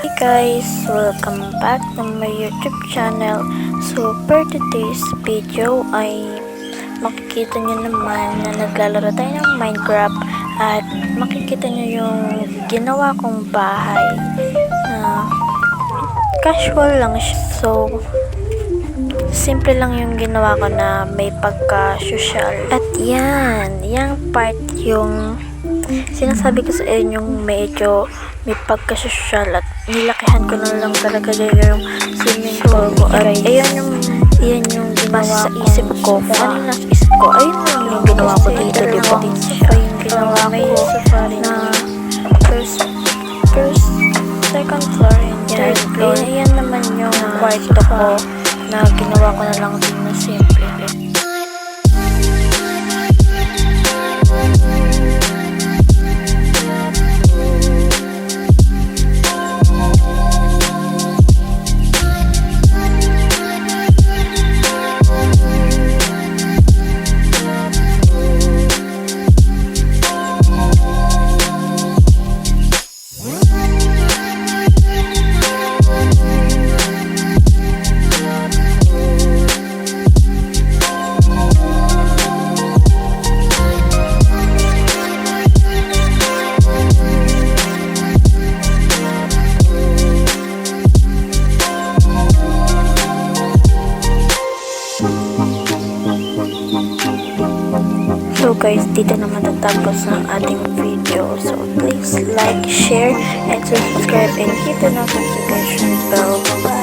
Hey guys, welcome back to my YouTube channel. So for today's video ay makikita nyo naman na naglalaro tayo ng Minecraft at makikita nyo yung ginawa kong bahay na casual lang siya. So simple lang yung ginawa ko na may pagka-social. At yung part yung sinasabi ko sa inyo yung medyo may pagka-social at nilakihan ko na lang talaga yung swimming pool ko. Ayan yung ginawa sa isip ko. Kung ano yung nasa isip ko, ayun yung ginawa ko dito, diba? Siya yung ginawa ko na first, second floor, and third floor. Ayan naman yung kwarto ko na ginawa ko na lang din na simple. So guys, dito na matatapos ng ating video. So please like, share, and subscribe and hit the notification bell. Bye.